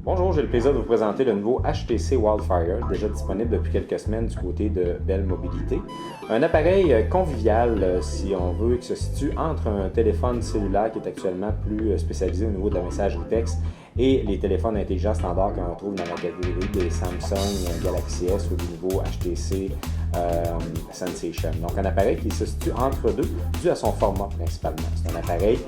Bonjour, j'ai le plaisir de vous présenter le nouveau HTC Wildfire, déjà disponible depuis quelques semaines du côté de Bell Mobilité. Un appareil convivial, si on veut, qui se situe entre un téléphone cellulaire qui est actuellement plus spécialisé au niveau de la messagerie texte et les téléphones intelligents standards qu'on retrouve dans la catégorie des Samsung Galaxy S ou du nouveau HTC Sensation. Donc un appareil qui se situe entre deux dû à son format principalement. C'est un appareil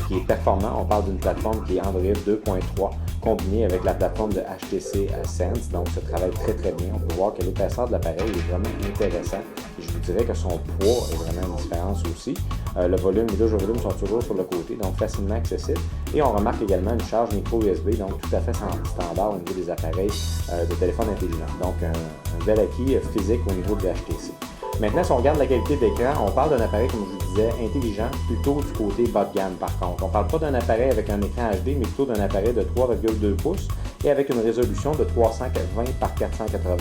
qui est performant. On parle d'une plateforme qui est Android 2.3 combinée avec la plateforme de HTC Sense. Donc ça travaille très bien. On peut voir que l'épaisseur de l'appareil est vraiment intéressant. Et je vous dirais que son poids est vraiment une différence aussi. Le volume, les deux volumes sont toujours sur le côté, donc facilement accessible. Et on remarque également une charge micro USB, donc tout à fait standard au niveau des appareils de téléphone intelligent. Donc un bel acquis physique au niveau de HTC. Maintenant, si on regarde la qualité d'écran, on parle d'un appareil, comme je vous disais, intelligent, plutôt du côté bas de gamme par contre. On ne parle pas d'un appareil avec un écran HD, mais plutôt d'un appareil de 3,2 pouces et avec une résolution de 320 par 480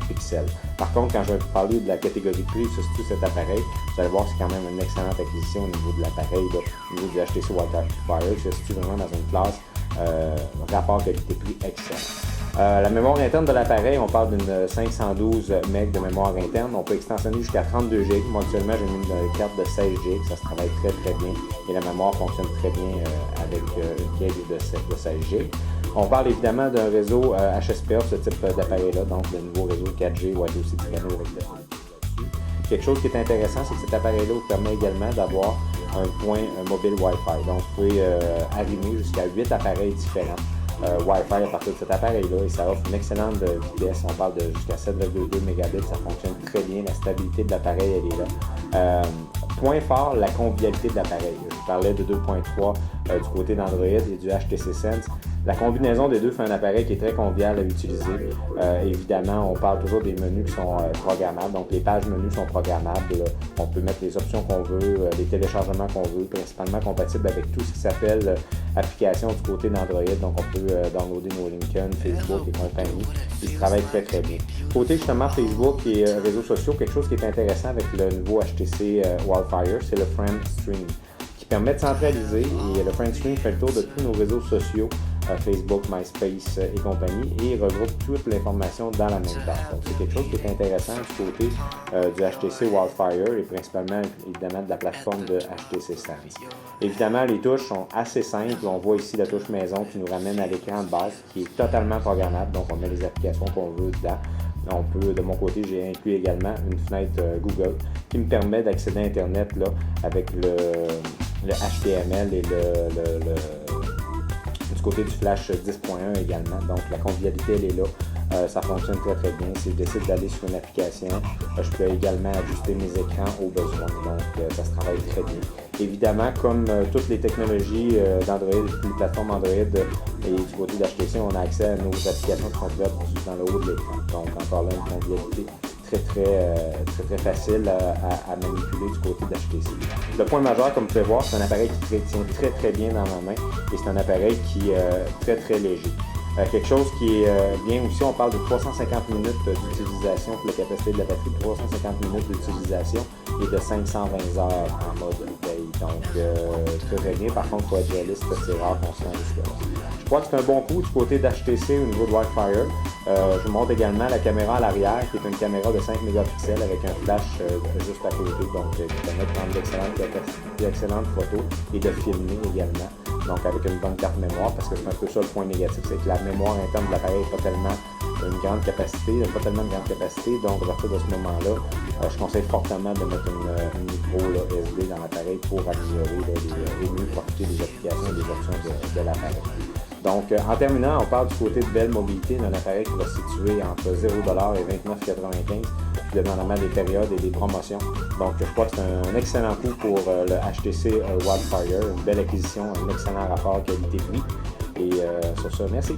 pixels. Par contre, quand je vais vous parler de la catégorie prix où se situe cet appareil, vous allez voir que c'est quand même une excellente acquisition au niveau de l'appareil, au niveau du HTC Wildfire, qui se situe vraiment dans une classe rapport qualité-prix excellent. La mémoire interne de l'appareil, on parle d'une 512 MB de mémoire interne. On peut extensionner jusqu'à 32 GB. Moi, actuellement, j'ai mis une carte de 16 GB. Ça se travaille très bien. Et la mémoire fonctionne très bien avec une carte de 16 GB. On parle évidemment d'un réseau HSPA, ce type d'appareil-là, donc le nouveau réseau 4G ou aussi du canal avec le Quelque chose qui est intéressant, c'est que cet appareil-là vous permet également d'avoir un point mobile Wi-Fi. Donc, vous pouvez arrimer jusqu'à 8 appareils différents. Wi-Fi à partir de cet appareil-là et ça offre une excellente vitesse. On parle de jusqu'à 7,2 mégabits, ça fonctionne très bien, la stabilité de l'appareil elle est là. Point fort, la convivialité de l'appareil. Je vous parlais de 2.3 du côté d'Android et du HTC Sense. La combinaison des deux fait un appareil qui est très convivial à utiliser. Évidemment, on parle toujours des menus qui sont programmables, donc les pages menus sont programmables. On peut mettre les options qu'on veut, les téléchargements qu'on veut, principalement compatibles avec tout ce qui s'appelle application du côté d'Android. Donc on peut downloader nos LinkedIn, Facebook et compagnie. Ils travaillent très bien. Côté justement Facebook et réseaux sociaux, quelque chose qui est intéressant avec le nouveau HTC Wildfire, c'est le Friend Stream, qui permet de centraliser, et le Friend Stream fait le tour de tous nos réseaux sociaux, Facebook, MySpace et compagnie, et regroupe toute l'information dans la même tâche. Donc c'est quelque chose qui est intéressant du côté du HTC Wildfire et principalement évidemment de la plateforme de HTC Sense. Évidemment, les touches sont assez simples. On voit ici la touche maison qui nous ramène à l'écran de base qui est totalement programmable, donc on met les applications qu'on veut dedans. On peut, de mon côté, j'ai inclus également une fenêtre Google qui me permet d'accéder à Internet là, avec le HTML et du côté du Flash 10.1 également. Donc la convivialité elle est là. Ça fonctionne très bien. Si je décide d'aller sur une application, je peux également ajuster mes écrans au besoin. Donc ça se travaille très bien. Évidemment, comme toutes les technologies d'Android, les plateformes Android et du côté d'HTC, on a accès à nos applications qui sont faites dans le haut de l'écran. Donc encore là, une convivialité très facile à manipuler du côté d'HTC. Le point majeur, comme vous pouvez voir, c'est un appareil qui tient très bien dans ma main et c'est un appareil qui est très léger. Quelque chose qui est bien aussi, on parle de 350 minutes d'utilisation pour la capacité de la batterie, 350 minutes d'utilisation et de 520 heures en mode veille. Donc, très bien. Par contre, il faut être réaliste, c'est rare qu'on se rende jusque-là. Je crois que c'est un bon coup du côté d'HTC au niveau de Wildfire. Je vous montre également la caméra à l'arrière, qui est une caméra de 5 mégapixels avec un flash juste à côté, donc qui permet de prendre d'excellentes photos et de filmer également. Donc avec une bonne carte mémoire, parce que c'est un peu ça le point négatif, c'est que la mémoire interne de l'appareil n'est pas tellement une grande capacité, donc à partir de ce moment-là, je conseille fortement de mettre une micro SD dans l'appareil pour améliorer et mieux profiter des applications et des options de l'appareil. Donc, en terminant, on parle du côté de Bell Mobilité, d'un appareil qui va se situer entre 0$ et 29,95$, dépendamment des périodes et des promotions. Donc, je crois que c'est un excellent coup pour le HTC Wildfire, une belle acquisition, un excellent rapport qualité-prix. Et sur ce, merci.